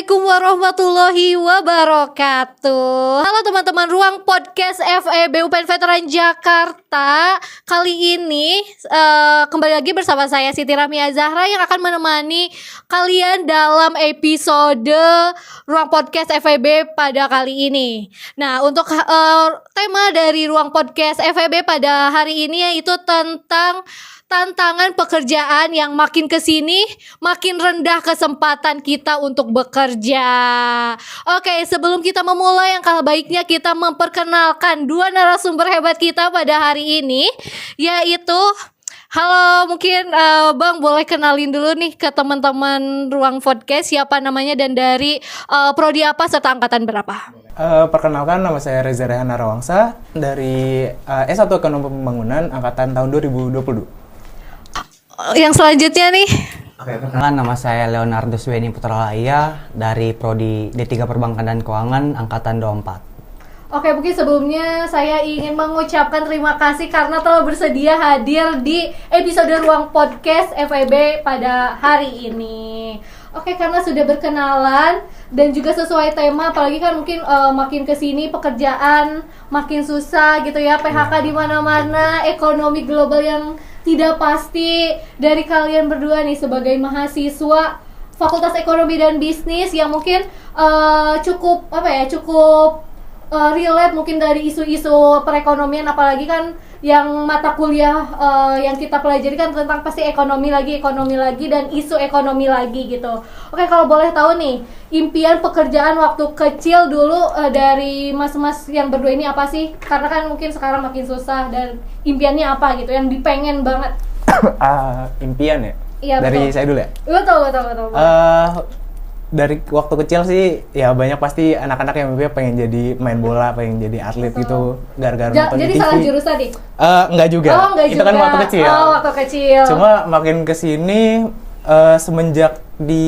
Assalamualaikum warahmatullahi wabarakatuh. Halo teman-teman Ruang Podcast FEB UPN Veteran Jakarta. Kali ini kembali lagi bersama saya Siti Rahmia Zahra yang akan menemani kalian dalam episode Ruang Podcast FEB pada kali ini. Nah, untuk tema dari Ruang Podcast FEB pada hari ini yaitu tentang tantangan pekerjaan yang makin kesini makin rendah kesempatan kita untuk bekerja. Oke, sebelum kita memulai, angka baiknya kita memperkenalkan dua narasumber hebat kita pada hari ini, yaitu halo, mungkin Bang boleh kenalin dulu nih ke teman-teman Ruang Podcast siapa namanya dan dari prodi apa serta angkatan berapa? Perkenalkan, nama saya Reza Rehan Narawangsa dari S1 Ekonomi Pembangunan angkatan tahun 2022. Yang selanjutnya nih. Oke, perkenalkan, nama saya Leonardo Sweni Putralaya dari prodi D3 Perbankan dan Keuangan angkatan 24. Oke, mungkin sebelumnya saya ingin mengucapkan terima kasih karena telah bersedia hadir di episode Ruang Podcast FEB pada hari ini. Oke, karena sudah berkenalan dan juga sesuai tema, apalagi kan mungkin makin kesini pekerjaan makin susah gitu ya, PHK di mana-mana, ekonomi global yang tidak pasti. Dari kalian berdua nih sebagai mahasiswa Fakultas Ekonomi dan Bisnis yang mungkin cukup relate mungkin dari isu-isu perekonomian, apalagi kan yang mata kuliah yang kita pelajari kan tentang pasti ekonomi lagi dan isu ekonomi lagi gitu. Oke, kalau boleh tahu nih, impian pekerjaan waktu kecil dulu dari mas-mas yang berdua ini apa sih? Karena kan mungkin sekarang makin susah, dan impiannya apa gitu yang dipengen banget? Impian ya? Iya, dari betul. saya dulu ya? Betul. Dari waktu kecil sih ya banyak pasti anak-anak yang mimpinya pengen jadi main bola, pengen jadi atlet gitu, gara-gara nonton Jadi di TV. salah jurusan nih? Enggak juga. Oh, enggak itu juga. kan waktu kecil. Oh, waktu kecil. Cuma makin kesini semenjak di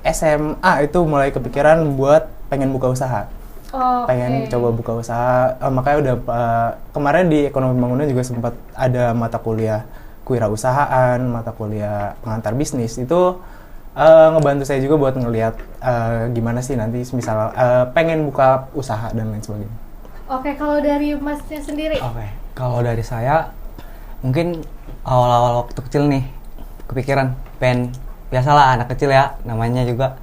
SMA itu mulai kepikiran buat pengen buka usaha. Pengen coba buka usaha. Makanya udah kemarin di Ekonomi Pembangunan juga sempat ada mata kuliah kewirausahaan, mata kuliah pengantar bisnis. Itu ngebantu saya juga buat ngelihat gimana sih nanti misal pengen buka usaha dan lain sebagainya. Oke, kalau dari masnya sendiri? Oke, kalau dari saya mungkin awal-awal waktu kecil nih kepikiran pengen, biasalah anak kecil ya, namanya juga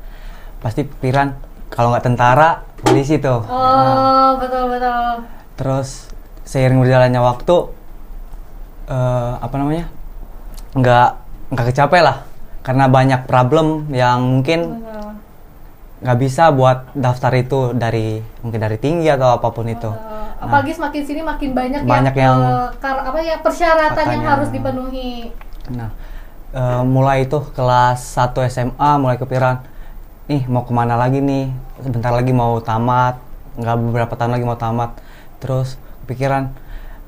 pasti pikiran kalau nggak tentara, polisi tuh. Betul. Terus seiring berjalannya waktu nggak kecapai lah, karena banyak problem yang mungkin nggak bisa buat daftar itu dari tinggi atau apapun itu. Apalagi semakin sini makin banyak yang persyaratan yang harus dipenuhi. Nah, mulai itu kelas 1 SMA mulai kepikiran, nih mau kemana lagi nih, sebentar lagi mau tamat, nggak beberapa tahun lagi mau tamat. Terus kepikiran,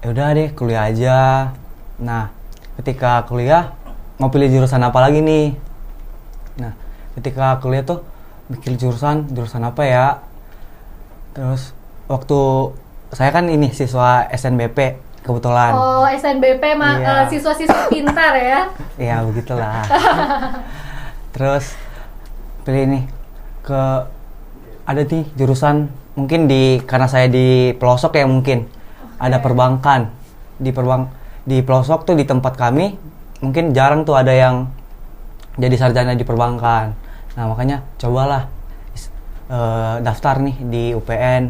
ya udah deh kuliah aja. Nah, ketika kuliah mau pilih jurusan apa lagi nih. Nah, ketika kuliah tuh mikir jurusan apa ya. Terus waktu saya kan ini siswa SNBP kebetulan. Oh, SNBP Iya. Siswa-siswa pintar ya. Iya, begitulah. Terus pilih nih ada nih jurusan mungkin karena saya di pelosok ya, mungkin ada perbankan. Di pelosok tuh di tempat kami mungkin jarang tuh ada yang jadi sarjana di perbankan. Nah, makanya cobalah daftar nih di UPN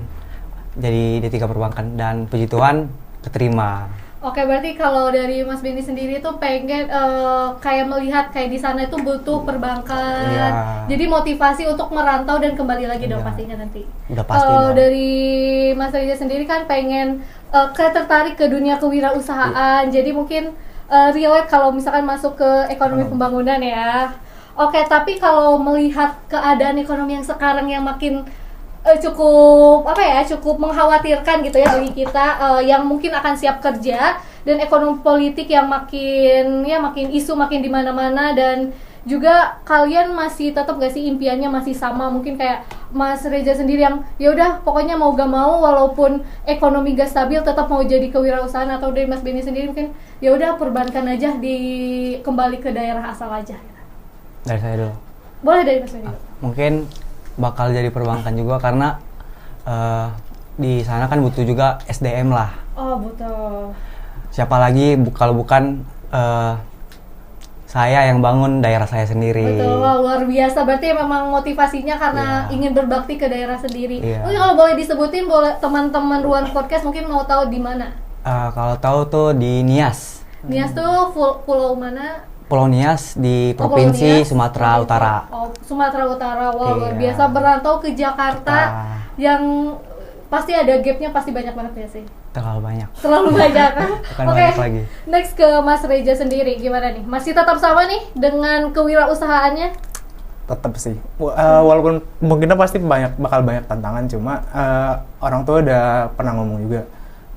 jadi D3 Perbankan, dan puji Tuhan keterima. Oke, berarti kalau dari Mas Benny sendiri tuh pengen kayak melihat kayak di sana itu butuh perbankan. Iya. Jadi motivasi untuk merantau dan kembali lagi dong Iya. pastinya nanti. Udah pasti dong. Dari Mas Reza sendiri kan pengen tertarik ke dunia kewirausahaan. Jadi mungkin relate kalau misalkan masuk ke ekonomi pembangunan ya. Oke, tapi kalau melihat keadaan ekonomi yang sekarang yang makin cukup mengkhawatirkan gitu ya bagi kita yang mungkin akan siap kerja, dan ekonomi politik yang makin isu makin di mana-mana, dan juga kalian masih tetap gak sih impiannya masih sama? Mungkin kayak Mas Reza sendiri yang ya udah pokoknya mau gak mau walaupun ekonomi gak stabil tetap mau jadi kewirausahaan, atau dari Mas Benny sendiri mungkin ya udah perbankan aja, kembali ke daerah asal aja. Dari saya dulu. Boleh dari Mas Benny. Mungkin bakal jadi perbankan juga karena di sana kan butuh juga SDM lah. Oh, betul. Siapa lagi kalau bukan saya yang bangun daerah saya sendiri. Betul, wah, luar biasa. Berarti memang motivasinya karena ingin berbakti ke daerah sendiri. Iya. Mungkin kalau boleh disebutin, boleh teman-teman Ruang Podcast mungkin mau tahu di mana? Kalau tahu tuh di Nias. Nias tuh pulau mana? Pulau Nias di Oh, Provinsi Pulau Nias. Sumatera Utara. Oh, Sumatera Utara. Wah, luar Iya. biasa, berantau ke Jakarta yang pasti ada gapnya, pasti banyak banget ya sih. Terlalu banyak. Terlalu banyak kan? Bukan Oke, banyak lagi. next ke Mas Reza sendiri, gimana nih? Masih tetap sama nih dengan kewirausahaannya? Tetap sih, walaupun mungkin pasti bakal banyak tantangan, cuma orang tua udah pernah ngomong juga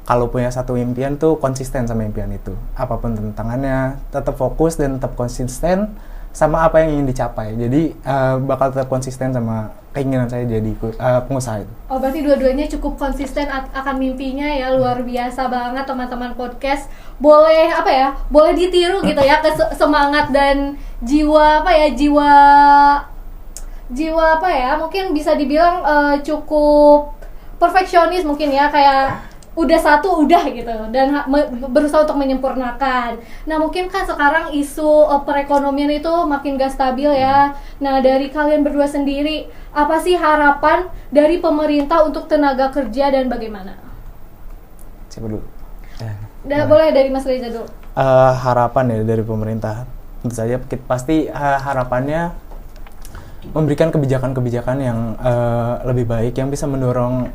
kalau punya satu impian tuh konsisten sama impian itu, apapun tantangannya tetap fokus dan tetap konsisten sama apa yang ingin dicapai. Jadi bakal tetap konsisten sama keinginan saya jadi pengusaha itu. Oh, berarti dua-duanya cukup konsisten akan mimpinya ya. Luar biasa banget teman-teman podcast. Boleh apa ya? Boleh ditiru gitu ya, semangat dan jiwa apa ya? Jiwa apa ya? Mungkin bisa dibilang cukup perfeksionis mungkin ya, kayak udah satu udah gitu, dan berusaha untuk menyempurnakan. Nah, mungkin kan sekarang isu perekonomian itu makin gak stabil ya. Nah, dari kalian berdua sendiri, apa sih harapan dari pemerintah untuk tenaga kerja dan bagaimana? Siapa dulu? Boleh dari Mas Reza dulu. Harapan ya dari pemerintah, tentu saja pasti harapannya memberikan kebijakan-kebijakan yang lebih baik, yang bisa mendorong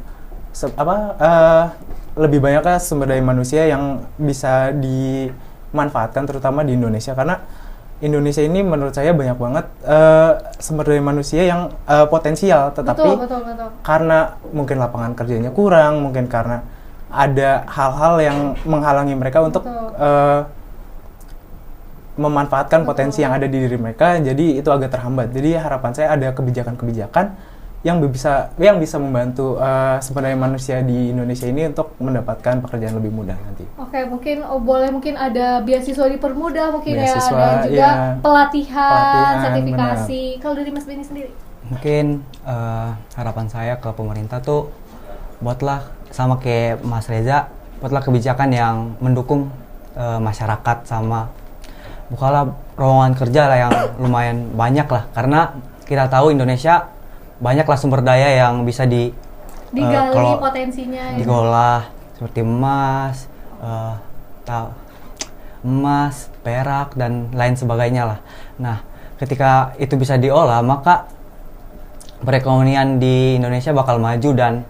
lebih banyaknya sumber daya manusia yang bisa dimanfaatkan, terutama di Indonesia, karena Indonesia ini menurut saya banyak banget sumber daya manusia yang potensial, tetapi Betul. karena mungkin lapangan kerjanya kurang, mungkin karena ada hal-hal yang menghalangi mereka untuk memanfaatkan potensi yang ada di diri mereka, jadi itu agak terhambat. Jadi harapan saya ada kebijakan-kebijakan yang bisa membantu sumber daya manusia di Indonesia ini untuk mendapatkan pekerjaan lebih mudah nanti. Oke, mungkin ada beasiswa dipermudah mungkin Beasiswa, ya, dan juga ya. pelatihan, sertifikasi. Kalau dari Mas Benny sendiri? Mungkin harapan saya ke pemerintah tuh buatlah sama kayak Mas Reza, buatlah kebijakan yang mendukung masyarakat, sama bukalah lowongan kerja lah yang lumayan banyak lah, karena kita tahu Indonesia banyaklah sumber daya yang bisa digali kalau potensinya ya. diolah seperti emas, perak dan lain sebagainya lah. Nah, ketika itu bisa diolah, maka perekonomian di Indonesia bakal maju dan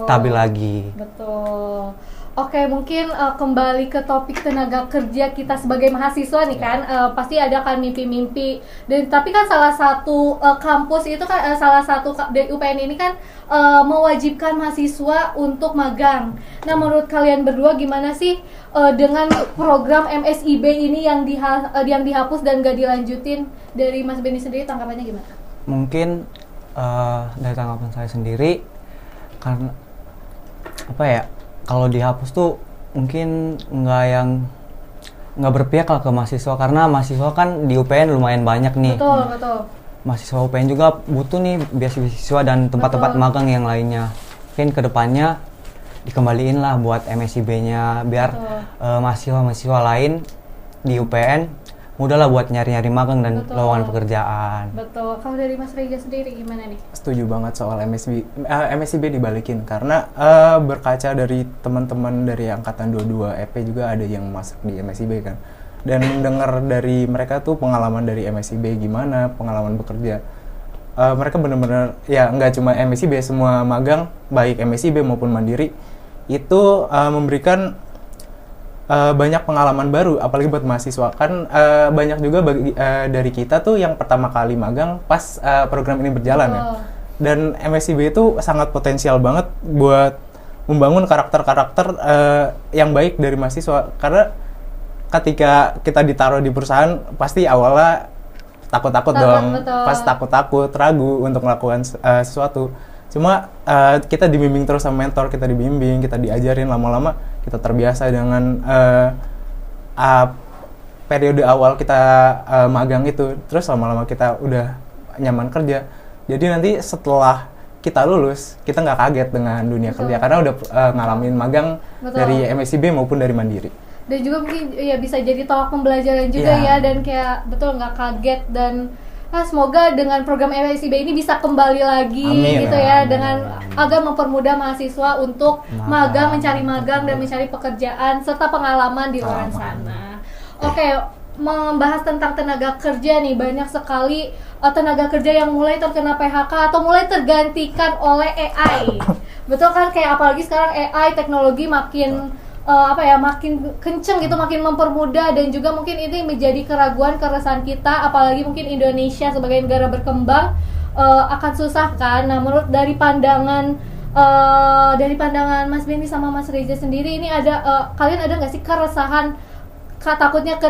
stabil lagi. Betul. Oke, mungkin kembali ke topik tenaga kerja kita sebagai mahasiswa nih kan, pasti ada kan mimpi-mimpi. Dan tapi kan salah satu kampus itu kan salah satu dari UPN ini kan mewajibkan mahasiswa untuk magang. Nah, menurut kalian berdua gimana sih dengan program MSIB ini yang dihapus dan gak dilanjutin? Dari Mas Benny sendiri tanggapannya gimana? Mungkin dari tanggapan saya sendiri, karena apa ya, kalau dihapus tuh mungkin nggak berpihak lah ke mahasiswa, karena mahasiswa kan di UPN lumayan banyak nih. Betul. Mahasiswa UPN juga butuh nih beasiswa dan tempat-tempat magang yang lainnya. Mungkin kedepannya dikembaliin lah buat MSIB-nya, biar mahasiswa-mahasiswa lain di UPN mudah lah buat nyari-nyari magang dan lowongan pekerjaan. Betul. Kalau dari Mas Reza sendiri gimana nih? Setuju banget soal MSIB dibalikin, karena berkaca dari teman-teman dari angkatan 22 EP juga ada yang masuk di MSIB kan, dan dengar dari mereka tuh pengalaman dari MSIB gimana, pengalaman bekerja. Mereka benar-benar ya, nggak cuma MSIB, semua magang baik MSIB maupun mandiri itu memberikan banyak pengalaman baru, apalagi buat mahasiswa kan. Banyak juga dari kita tuh yang pertama kali magang pas program ini berjalan ya. Dan MSIB itu sangat potensial banget buat membangun karakter-karakter yang baik dari mahasiswa, karena ketika kita ditaruh di perusahaan pasti awalnya takut-takut dong, pas takut-takut, ragu untuk melakukan sesuatu. Cuma kita dibimbing terus sama mentor, kita diajarin, lama-lama kita terbiasa dengan periode awal kita magang itu. Terus lama-lama kita udah nyaman kerja, Jadi nanti setelah kita lulus, kita nggak kaget dengan dunia kerja karena udah ngalamin magang dari MSIB maupun dari Mandiri. Dan juga mungkin ya bisa jadi tolak pembelajaran juga ya, dan kayak betul nggak kaget, dan semoga dengan program MSIB ini bisa kembali lagi gitu ya, dengan agar mempermudah mahasiswa untuk magang, mencari magang dan mencari pekerjaan serta pengalaman di luar sana. Oke, membahas tentang tenaga kerja nih, banyak sekali tenaga kerja yang mulai terkena PHK atau mulai tergantikan oleh AI. Betul kan, kayak apalagi sekarang AI teknologi makin makin kenceng gitu, makin mempermudah, dan juga mungkin ini menjadi keraguan, keresahan kita, apalagi mungkin Indonesia sebagai negara berkembang akan susah kan. Nah, menurut dari pandangan Mas Benny sama Mas Reza sendiri, ini ada kalian ada nggak sih keresahan takutnya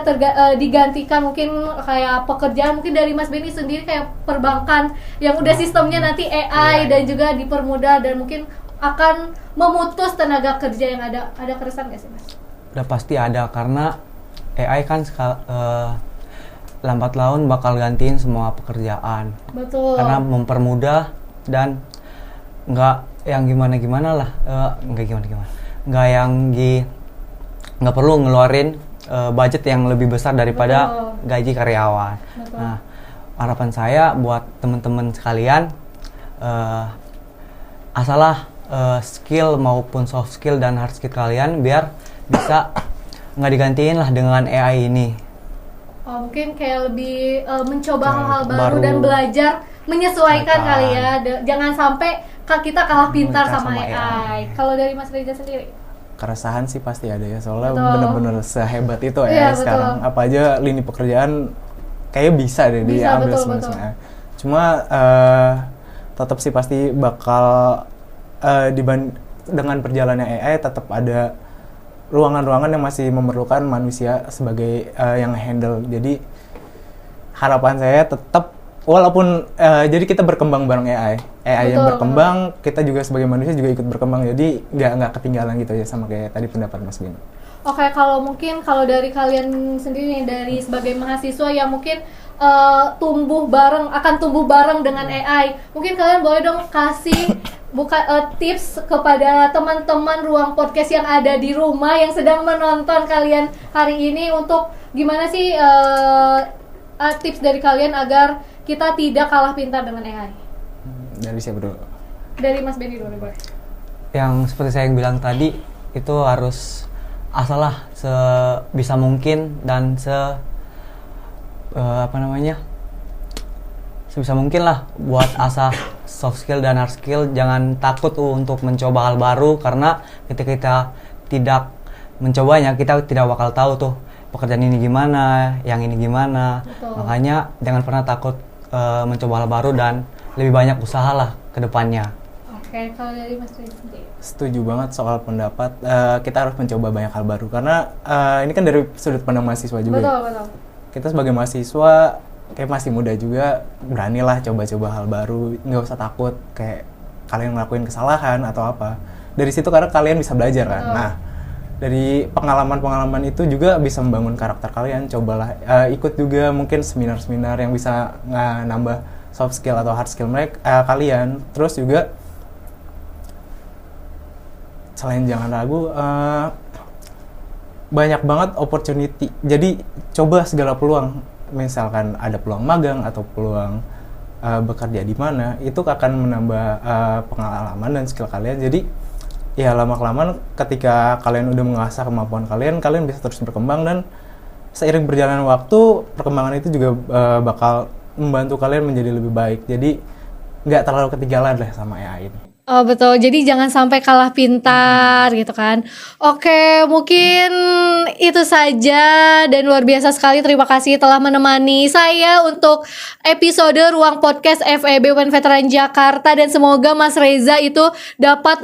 digantikan mungkin kayak pekerjaan, mungkin dari Mas Benny sendiri kayak perbankan yang udah sistemnya nanti AI dan juga dipermudah dan mungkin akan memutus tenaga kerja yang ada keresahan nggak sih Mas? Udah pasti ada, karena AI kan lambat laun bakal gantiin semua pekerjaan. Betul. Karena mempermudah dan nggak yang gimana lah, nggak perlu ngeluarin budget yang lebih besar daripada gaji karyawan. Betul. Nah, harapan saya buat teman-teman sekalian, asalah skill maupun soft skill dan hard skill kalian biar bisa nggak digantiin lah dengan AI ini. Mungkin kayak lebih mencoba hal-hal baru dan belajar menyesuaikan kali ya. Jangan sampai kita kalah pintar sama AI. Kalau dari Mas Reza sendiri? Keresahan sih pasti ada ya, soalnya bener-bener sehebat itu ya sekarang. Apa aja lini pekerjaan kayaknya bisa deh diambil semuanya. Cuma tetap sih pasti bakal dengan perjalannya AI tetap ada ruangan-ruangan yang masih memerlukan manusia sebagai yang handle. Jadi harapan saya tetap walaupun jadi kita berkembang bareng AI yang berkembang, kita juga sebagai manusia juga ikut berkembang, jadi nggak ketinggalan gitu ya, sama kayak tadi pendapat Mas Bino. Oke, kalau dari kalian sendiri nih, dari sebagai mahasiswa yang mungkin tumbuh bareng dengan AI, mungkin kalian boleh dong kasih tips kepada teman-teman Ruang Podcast yang ada di rumah yang sedang menonton kalian hari ini, untuk gimana sih tips dari kalian agar kita tidak kalah pintar dengan AI. Dari siapa dulu? Dari Mas Benny dulu boleh. Yang seperti saya yang bilang tadi, itu harus asalah sebisa mungkin dan sebisa mungkin lah buat asah soft skill dan hard skill. Jangan takut untuk mencoba hal baru, karena ketika kita tidak mencobanya, kita tidak bakal tahu tuh pekerjaan ini gimana, yang ini gimana. Betul. Makanya jangan pernah takut mencoba hal baru dan lebih banyak usaha lah ke depannya. Oke, kalau dari Mas Reza sendiri? Setuju banget soal pendapat, kita harus mencoba banyak hal baru, karena ini kan dari sudut pandang mahasiswa juga. Betul. Kita sebagai mahasiswa kayak masih muda juga, beranilah coba-coba hal baru, nggak usah takut kayak kalian ngelakuin kesalahan atau apa. Dari situ karena kalian bisa belajar kan. Nah, dari pengalaman itu juga bisa membangun karakter kalian. Cobalah ikut juga mungkin seminar-seminar yang bisa nambah soft skill atau hard skill kalian. Terus juga selain jangan ragu, banyak banget opportunity. Jadi coba segala peluang. Misalkan ada peluang magang atau peluang bekerja di mana, itu akan menambah pengalaman dan skill kalian. Jadi ya lama-kelamaan ketika kalian udah mengasah kemampuan kalian bisa terus berkembang, dan seiring berjalannya waktu, perkembangan itu juga bakal membantu kalian menjadi lebih baik. Jadi nggak terlalu ketinggalan lah sama AI ini. Oh betul, jadi jangan sampai kalah pintar gitu kan. Oke, mungkin itu saja, dan luar biasa sekali. Terima kasih telah menemani saya untuk episode Ruang Podcast FEB UPN Veteran Jakarta, dan semoga Mas Reza itu dapat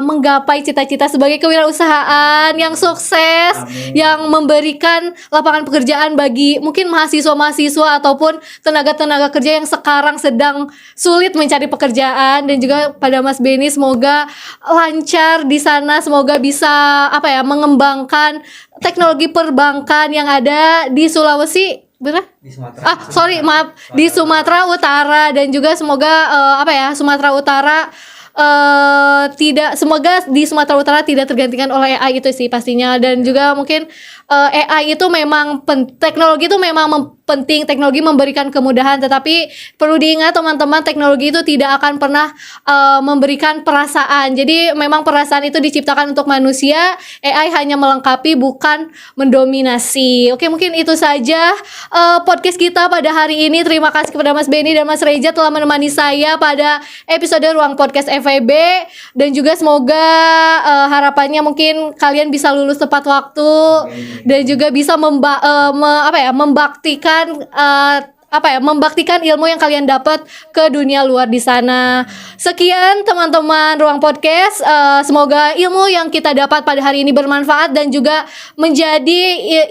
menggapai cita-cita sebagai kewirausahaan yang sukses. Amin. Yang memberikan lapangan pekerjaan bagi mungkin mahasiswa-mahasiswa ataupun tenaga-tenaga kerja yang sekarang sedang sulit mencari pekerjaan, dan juga pada Mas Benny semoga lancar di sana, semoga bisa mengembangkan teknologi perbankan yang ada di Sulawesi Bener? Di Sumatera. Maaf, di Sumatera Utara, dan juga semoga Sumatera Utara semoga di Sumatera Utara tidak tergantikan oleh AI itu sih pastinya. Dan juga mungkin AI itu memang teknologi itu memang penting, teknologi memberikan kemudahan, tetapi perlu diingat teman-teman, teknologi itu tidak akan pernah memberikan perasaan. Jadi memang perasaan itu diciptakan untuk manusia, AI hanya melengkapi bukan mendominasi. Oke, mungkin itu saja podcast kita pada hari ini. Terima kasih kepada Mas Benny dan Mas Reza telah menemani saya pada episode Ruang Podcast FEB, dan juga semoga harapannya mungkin kalian bisa lulus tepat waktu dan juga bisa membaktikan ilmu yang kalian dapat ke dunia luar di sana. Sekian teman-teman Ruang Podcast. Semoga ilmu yang kita dapat pada hari ini bermanfaat dan juga menjadi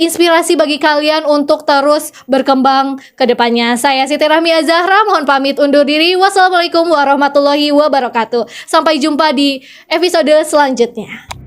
inspirasi bagi kalian untuk terus berkembang ke depannya. Saya Siti Rahmia Zahra, mohon pamit undur diri. Wassalamualaikum warahmatullahi wabarakatuh. Sampai jumpa di episode selanjutnya.